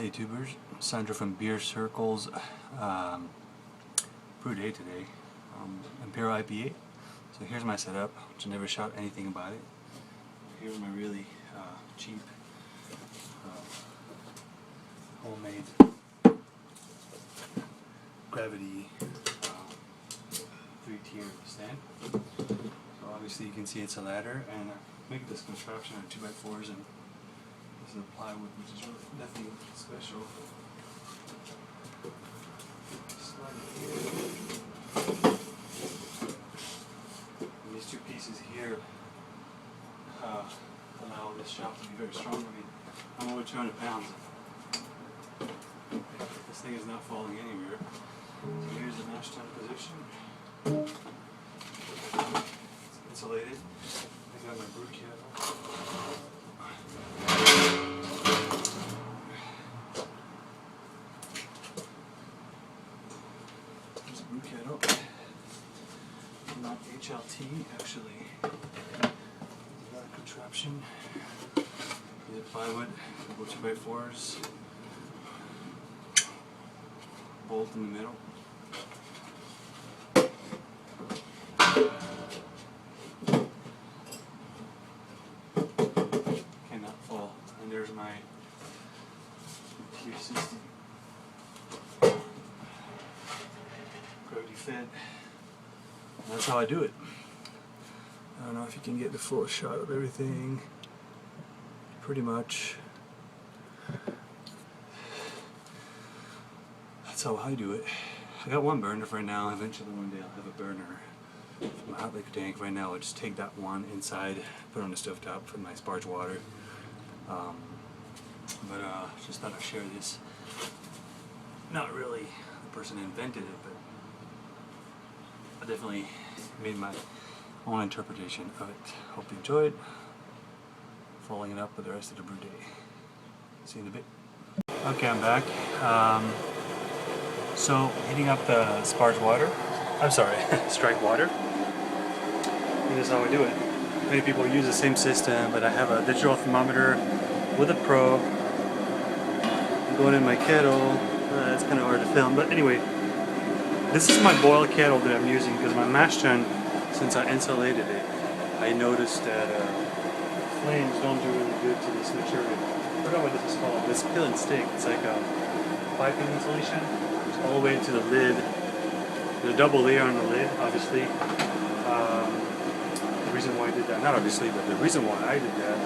YouTubers? Sandra from Beer Circles. Brew day today. Imperial IPA. So here's my setup, which I never shot anything about it. Here's my really cheap homemade gravity 3-tier stand. So obviously you can see it's a ladder, and I make this construction of 2x4s, and this is a plywood, which is really nothing special. And these two pieces here allow this shop to be very strong. I mean, I'm over 200 pounds. This thing is not falling anywhere. So here's the mash tun position. It's insulated. I got my brew kettle. There's a brew kettle. Not HLT, actually. That contraption. The plywood, 2x4s. Bolt in the middle. Cannot fall. And there's my tier system. Gravity fed. And that's how I do it. I don't know if you can get the full shot of everything. Pretty much. That's how I do it. I got one burner for now. Eventually one day I'll have a burner for my hot liquor tank. Right now I'll just take that one inside, put it on the stovetop for my sparge water. Just thought I'd share this. Not really the person who invented it, but I definitely made my own interpretation of it. Hope you enjoyed. Following it up with the rest of the brew day. See you in a bit. Okay, I'm back. So, heating up the sparge water, strike water. And this is how I do it. Many people use the same system, but I have a digital thermometer with a probe. I'm going in my kettle. It's kind of hard to film, but anyway, this is my boil kettle that I'm using because my mash tun, since I insulated it, I noticed that flames don't do really good to this material. I forgot what this is called. It's peel and stick. It's like a piping insulation. All the way to the lid. There's a double layer on the lid, obviously. The reason why I did that, not obviously, but the reason why I did that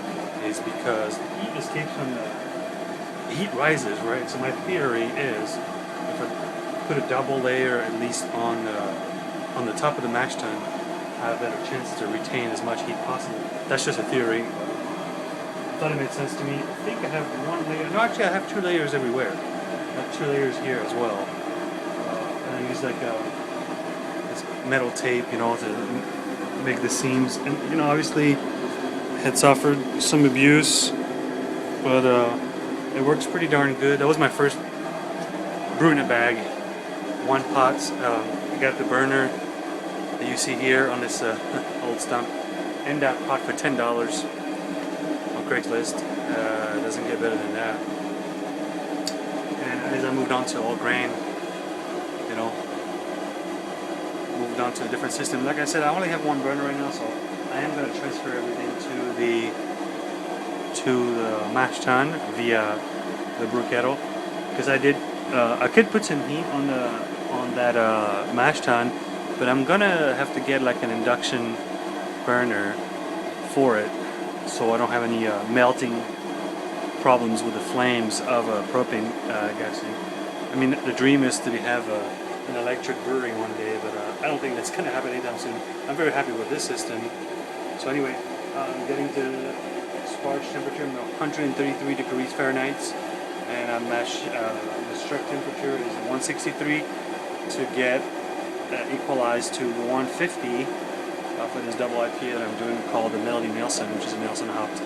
is because the heat escapes from the heat rises, right? So my theory is if I put a double layer at least on the top of the mash tun, I have a better chance to retain as much heat possible. That's just a theory. I thought it made sense to me. I think I have one layer. No, actually I have 2 layers everywhere. I have 2 layers here as well. And I use like this metal tape, you know, to make the seams. And you know, obviously, it suffered some abuse, but it works pretty darn good. That was my first brew in a bag. 1 pot. I got the burner that you see here on this old stump, and that pot for $10 on Craigslist. It doesn't get better than that. And as I moved on to all grain, you know, moved on to a different system. Like I said, I only have 1 burner right now, so I am going to transfer everything to the mash tun via the brew kettle, because I could put some heat on that mash tun, but I'm gonna have to get like an induction burner for it, so I don't have any melting problems with the flames of propane gasoline. I mean, the dream is to have an electric brewery one day, but I don't think that's going to happen anytime soon. I'm very happy with this system. So anyway, I'm getting to sparge temperature, 133 degrees Fahrenheit, and the strike temperature is 163 to get equalized to 150 for this double IPA that I'm doing, called the MELODIE Nelson, which is a Nelson hopped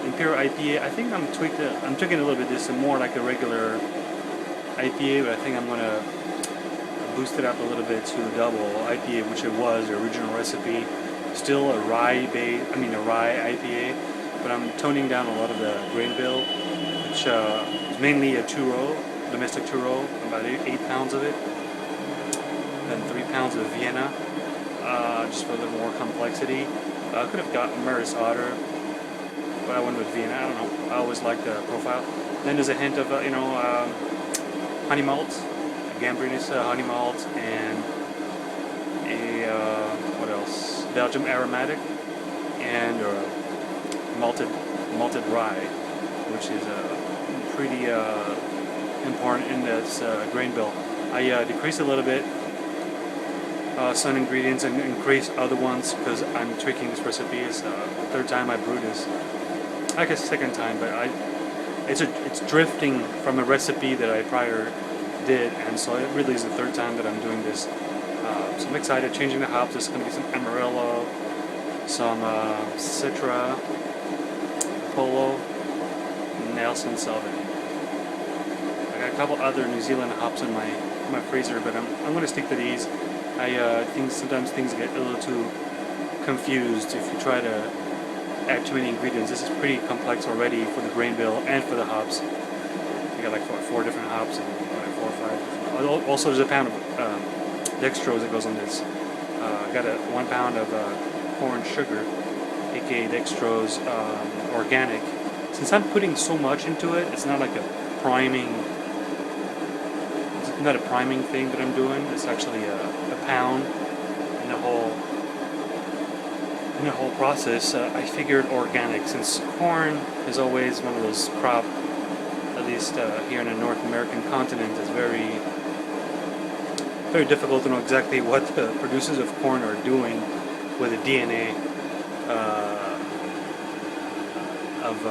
Imperial IPA. I think I'm tweaking a little bit. This is more like a regular IPA, but I think I'm gonna boost it up a little bit to a double IPA, which it was the original recipe. Still a Rye IPA, but I'm toning down a lot of the grain bill, which is mainly a two-row, domestic two-row, about 8 pounds of it, and 3 pounds of Vienna, just for a little more complexity. I could have gotten Maris Otter, but I went with Vienna. I don't know. I always like the profile. Then there's a hint of honey malt, a Gambrinus honey malt, and a what else? Belgium aromatic, and malted rye, which is pretty important in this grain bill. I decreased a little bit some ingredients and increase other ones because I'm tweaking this recipe. It's the third time I brewed this. I guess second time, but it's drifting from a recipe that I prior did, and so it really is the third time that I'm doing this. So I'm excited. Changing the hops. There's going to be some Amarillo, some Citra, Polo, Nelson Sauvin. I got a couple other New Zealand hops in my freezer, but I'm going to stick to these. I think sometimes things get a little too confused if you try to add too many ingredients. This is pretty complex already for the grain bill and for the hops. You got like four different hops and like 4 or 5. Also, there's a pound of dextrose that goes on this. I got a 1 pound of corn sugar, aka dextrose, organic. Since I'm putting so much into it, it's not like a priming. It's not a priming thing that I'm doing. It's actually a pound in the whole process. I figured organic, since corn is always one of those crop, at least here in the North American continent, is very difficult to know exactly what the producers of corn are doing with the DNA of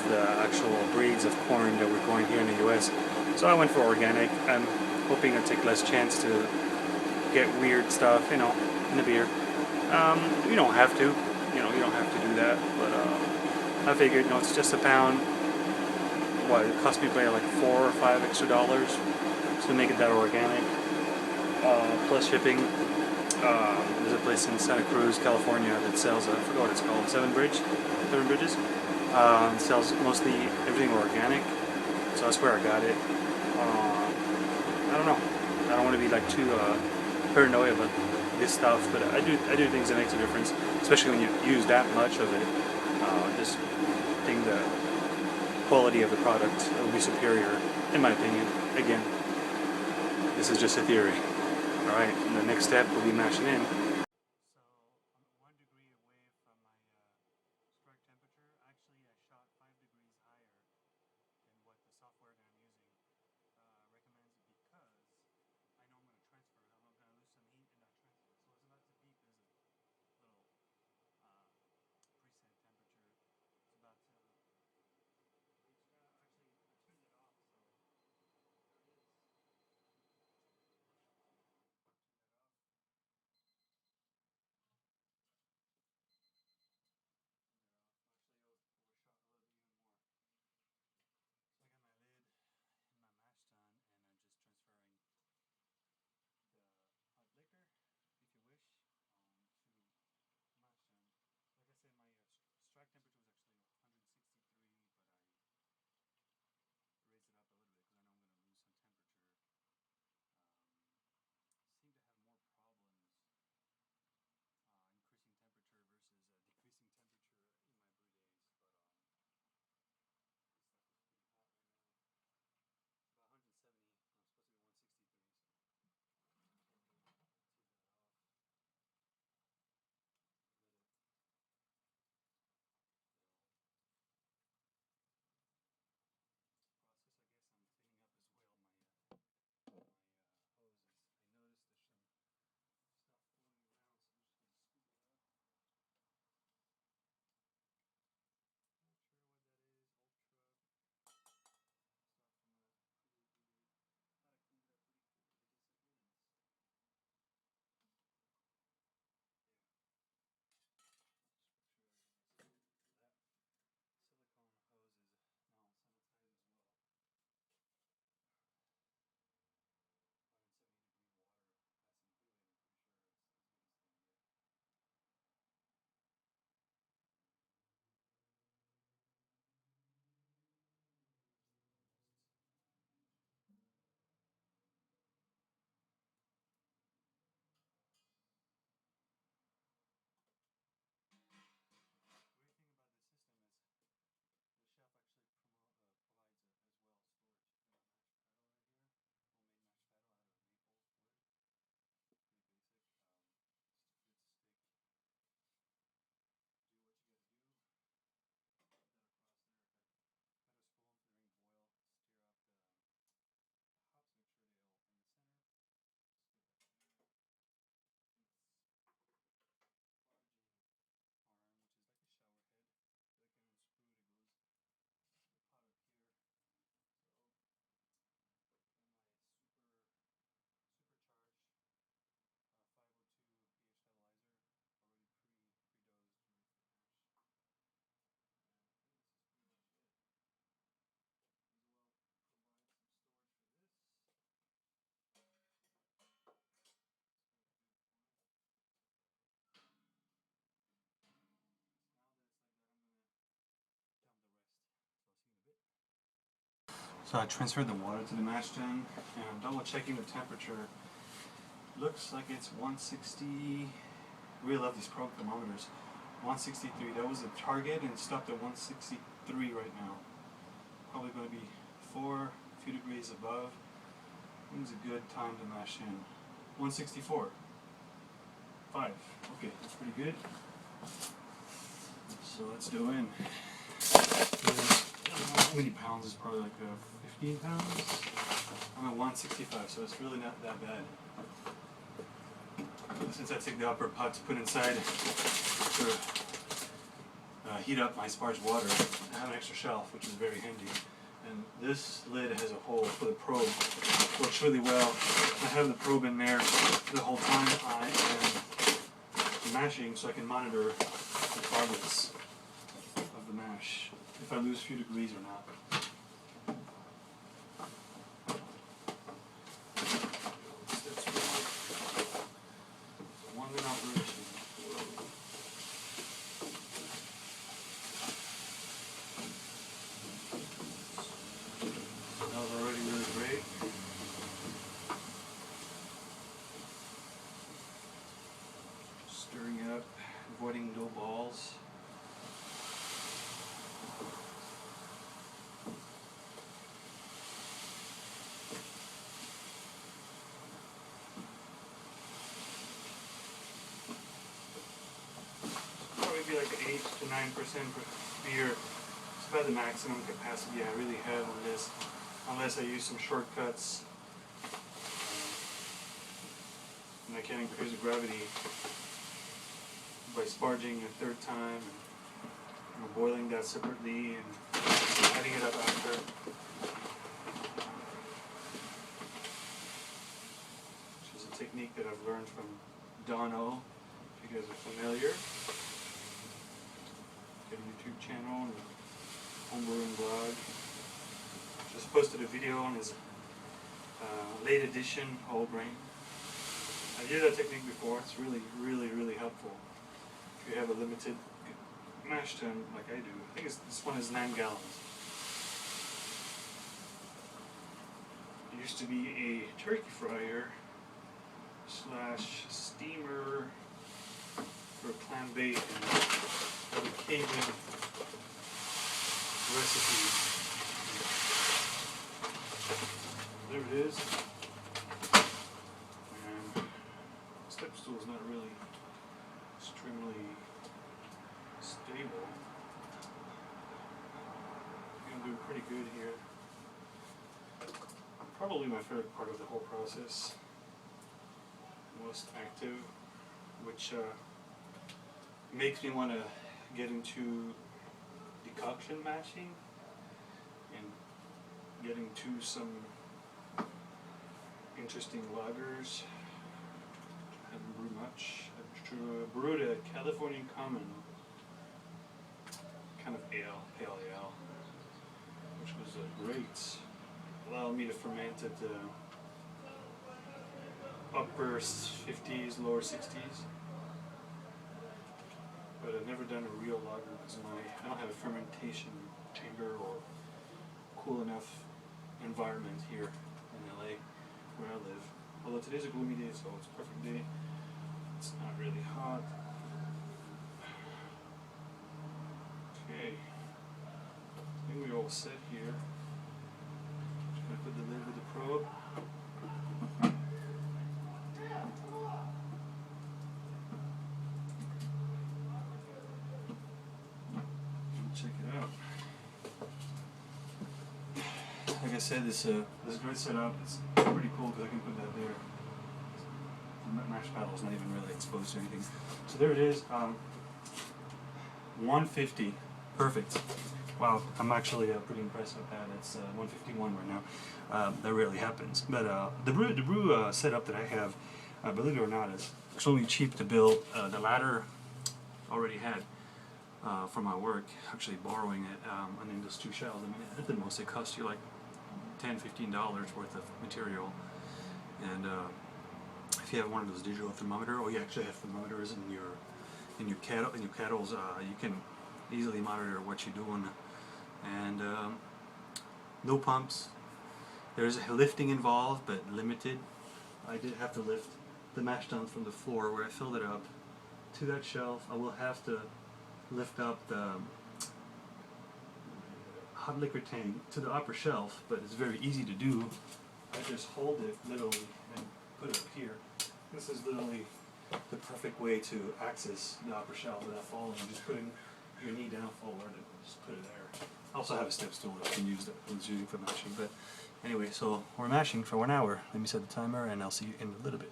the actual breeds of corn that we're growing here in the U.S. So I went for organic. I'm hoping to take less chance to get weird stuff, in the beer. You don't have to, you don't have to do that, but I figured, it's just a pound. What, it cost me probably like $4 or $5 extra to make it that organic, plus shipping. There's a place in Santa Cruz, California that sells, I forgot what it's called, Seven Bridges. Sells mostly everything organic, so that's where I got it. I don't know. I don't want to be like too paranoid about this stuff, but I do things that makes a difference, especially when you use that much of it. Just think the quality of the product will be superior, in my opinion. Again, this is just a theory. All right, and the next step will be mashing in. So I'm 1 degree away from my strike temperature. Actually, I shot 5 degrees higher than what the software that I'm using recommends, because I know I'm going to transfer. I'm going to lose some heat in that transfer. So it's about to beep. There's a little preset temperature. It's about to reach. Actually, I turned it off, so there it is. So I transferred the water to the mash tun, and I'm double checking the temperature. Looks like it's 160. Really love these probe thermometers. 163. That was the target, and stopped at 163 right now. Probably going to be a few degrees above. I think it's a good time to mash in. 164. 5. Okay, that's pretty good. So let's do in. I don't know how many pounds is probably like 15 pounds. I'm at 165, so it's really not that bad. Since I take the upper pot to put inside to heat up my sparge water, I have an extra shelf, which is very handy. And this lid has a hole for the probe. Works really well. I have the probe in there the whole time I am mashing, so I can monitor the progress of the mash, if I lose a few degrees or not. That's really 1 minute operation. Smells already really great. Stirring it up, avoiding dough balls. Probably like 8 to 9% beer. It's about the maximum capacity I really have on this, unless I use some shortcuts and I can increase the gravity by sparging a third time and boiling that separately and adding it up after. Which is a technique that I've learned from Dono, if you guys are familiar. Got a YouTube channel and homebrewing blog. Just posted a video on his late edition whole grain. I used that technique before. It's really, really, really helpful if you have a limited mash tun like I do. I think this one is 9 gallons. It used to be a turkey fryer / steamer for clam bake and other Cajun recipes. There it is. And step stool is not really extremely stable. I'm doing pretty good here. Probably my favorite part of the whole process. Most active, which makes me want to get into decoction mashing and getting to some interesting lagers. I haven't brewed much. I brewed a California Common kind of ale, pale ale, which was great. Allowed me to ferment at upper 50s, lower 60s. But I've never done a real lager because I don't have a fermentation chamber or cool enough environment here in LA where I live. Although today's a gloomy day, so it's a perfect day. It's not really hot. Okay, I think we're all set here. Just gonna put the lid with the probe. Check it out. Like I said, this grid setup is pretty cool because I can put that there. The mash paddle is not even really exposed to anything. So there it is. 150. Perfect. Wow, I'm actually pretty impressed with that. It's 151 right now. That rarely happens. But the brew setup that I have, believe it or not, is extremely cheap to build. The ladder already had. From my work, actually borrowing it, and then those 2 shells. I mean, at the most, it costs you like $10–15 worth of material. And if you have one of those digital thermometer, or you actually have thermometers in your kettles, you can easily monitor what you're doing. And no pumps, There's lifting involved, but limited. I did have to lift the mash tun from the floor where I filled it up to that shelf. I will have to lift up the hot liquor tank to the upper shelf, but it's very easy to do. I just hold it literally and put it up here. This is literally the perfect way to access the upper shelf without falling. Just putting your knee down forward and just put it there. I also have a step stool that I can use that I was using for mashing. But anyway, so we're mashing for 1 hour. Let me set the timer and I'll see you in a little bit.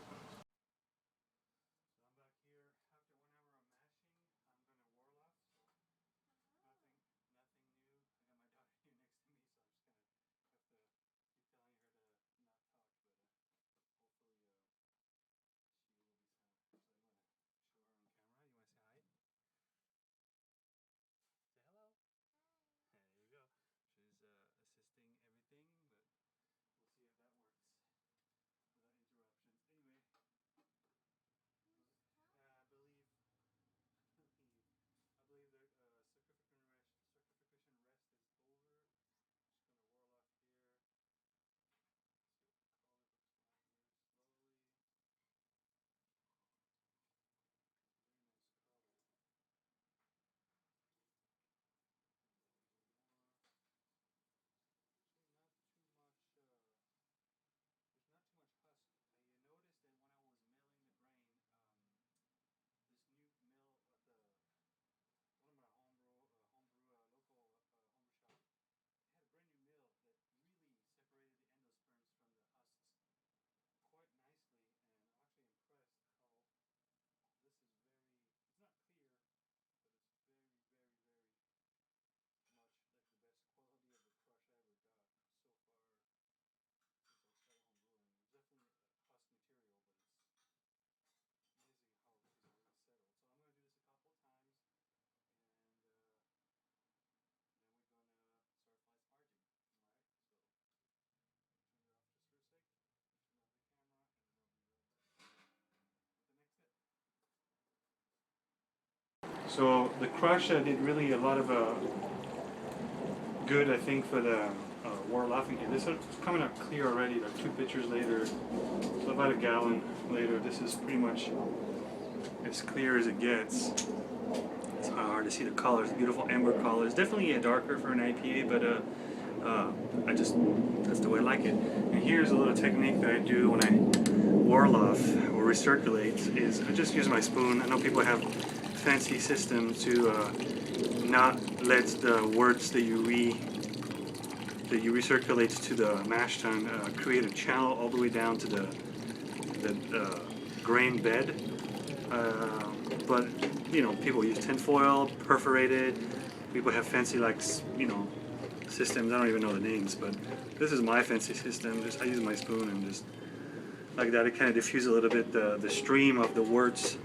So the crush did really a lot of good, I think, for the war laughing here. This is coming out clear already, like 2 pitchers later, so about a gallon later. This is pretty much as clear as it gets. It's hard to see the colors, beautiful amber colors. Definitely darker for an IPA, but that's the way I like it. And here's a little technique that I do when I whirl off or recirculate, is I just use my spoon. I know people have fancy system to not let the words that you recirculate to the mash tun create a channel all the way down to the grain bed. But you know, people use tinfoil, perforated. People have fancy, like, you know, systems. I don't even know the names, but this is my fancy system. Just I use my spoon and just like that. It kind of diffuses a little bit the stream of the words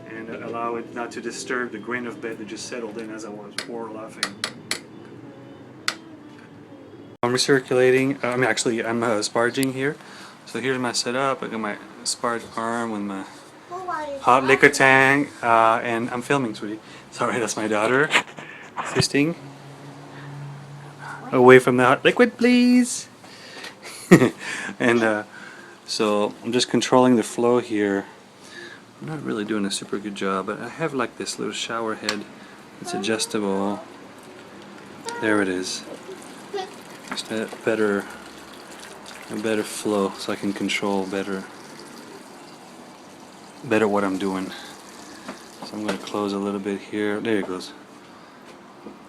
and allow it not to disturb the grain of bed that just settled in as I was laughing. I'm recirculating. I'm sparging here. So here's my setup. I got my sparge arm with my hot liquor tank, and I'm filming, sweetie. Sorry, that's my daughter assisting. Away from the hot liquid, please. And so I'm just controlling the flow here. I'm not really doing a super good job, but I have like this little shower head. It's adjustable. There it is. Just a better flow, so I can control better what I'm doing. So I'm going to close a little bit here. There it goes.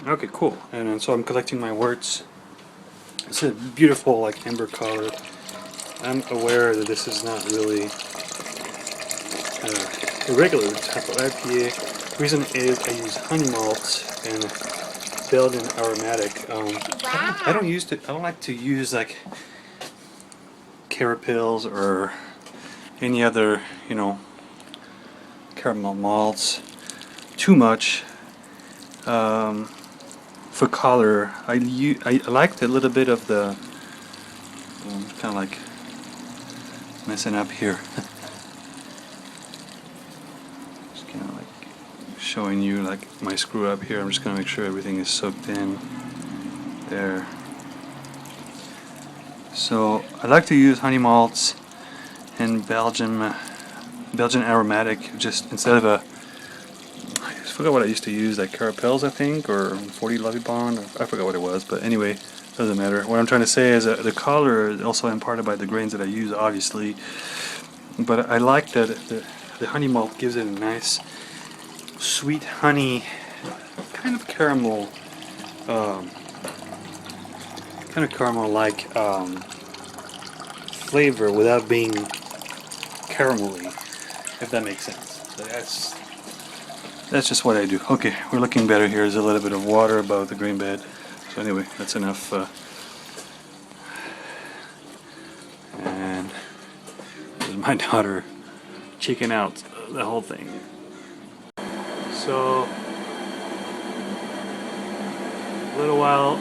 Okay, cool. And then, so I'm collecting my worts. It's a beautiful, like, amber color. I'm aware that this is not really a regular type of IPA. The reason is I use honey malts and Belgian aromatic. I don't like to use like carapils or any other, you know, caramel malts too much. For color, I liked a little bit of the kind of like messing up here. Just kind of like showing you like my screw up here. I'm just gonna make sure everything is soaked in there. So I like to use honey malts and Belgian aromatic, just instead of I forgot what I used to use, like Carapels I think, or 40 Lovey Bond, I forgot what it was, but anyway, doesn't matter. What I'm trying to say is the color is also imparted by the grains that I use, obviously, but I like that the honey malt gives it a nice sweet honey, kind of caramel, like flavor without being caramelly, if that makes sense. So that's just what I do. Okay, we're looking better here. There's a little bit of water above the grain bed. So anyway, that's enough. And there's my daughter checking out the whole thing. So a little while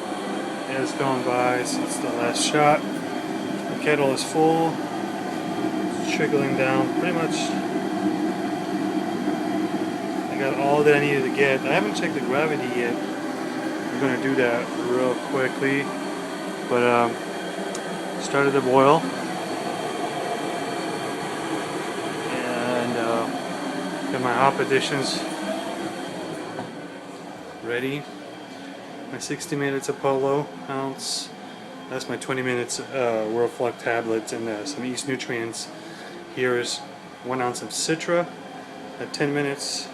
has gone by since the last shot. The kettle is full. It's trickling down pretty much. I got all that I needed to get. I haven't checked the gravity yet. I'm going to do that real quickly. But started to boil. And got my hop additions ready. My 60 minutes Apollo ounce. That's my 20 minutes World Flock tablets and some yeast nutrients. Here's 1 ounce of Citra at 10 minutes.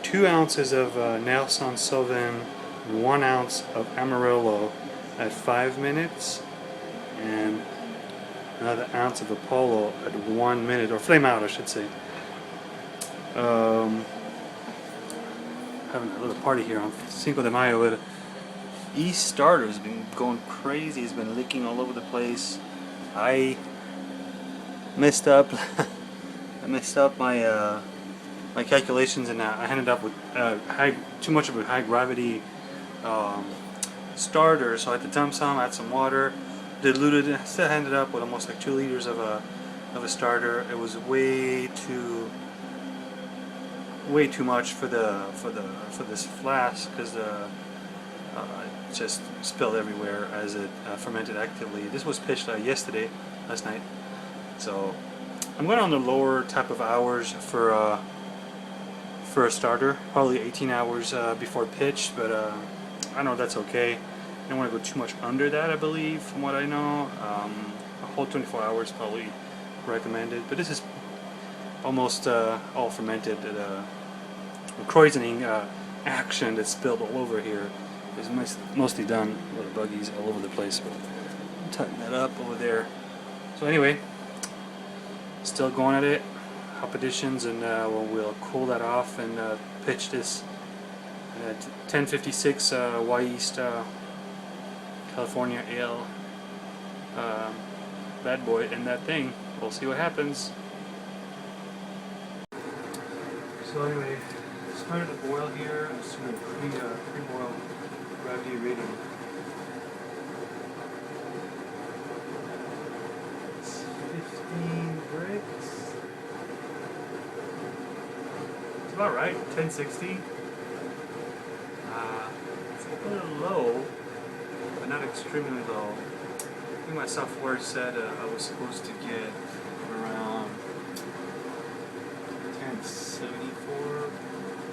2 ounces of Nelson Sauvin, 1 ounce of Amarillo at 5 minutes, and another ounce of Apollo at 1 minute, or flame out I should say. Having a little party here on Cinco de Mayo with yeast starter has been going crazy. It's been leaking all over the place. I messed up. I messed up my my calculations, and I ended up with too much of a high gravity starter. So I had to dump some, add some water, diluted it. I still ended up with almost like 2 liters of a starter. It was way too much for this flask, because it just spilled everywhere as it fermented actively. This was pitched last night. So I'm going on the lower type of hours for a starter, probably 18 hours before pitch, but I know that's okay. I don't want to go too much under that, I believe, from what I know. A whole 24 hours probably recommended, but this is almost all fermented. The croisening action that's spilled all over here is mostly done. Little buggies all over the place, but tighten that up over there. So anyway, still going at it. Hop additions, and we'll cool that off and pitch this at 1056 Y East California Ale bad boy in that thing. We'll see what happens. So anyway, started to boil here. I'm just going to pre-boil gravity rating. It's 15 bricks. It's about right, 1060. It's a little low, but not extremely low. I think my software said I was supposed to get around 1074,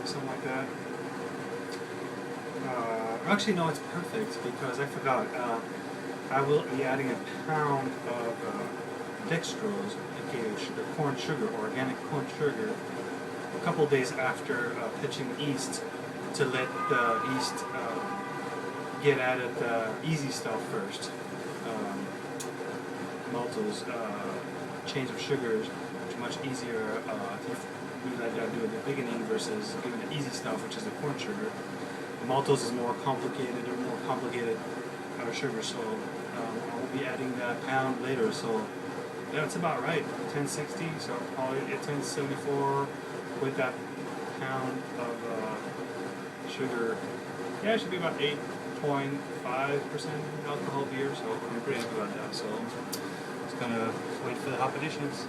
something like that. Actually, no, it's perfect, because I forgot. I will be adding a pound of dextrose, aka the corn sugar, organic corn sugar, a couple days after pitching yeast, to let the yeast get at it easy stuff first. Maltose change of sugars much easier to do at the beginning versus giving the easy stuff, which is the corn sugar. The maltose is more complicated sugar, so I'll be adding that pound later. So yeah, it's about right, 1060. So probably 1074 with that pound of sugar. Yeah, it should be about 8.5% alcohol beer. So I'm pretty happy about that. So just gonna wait for the hop additions.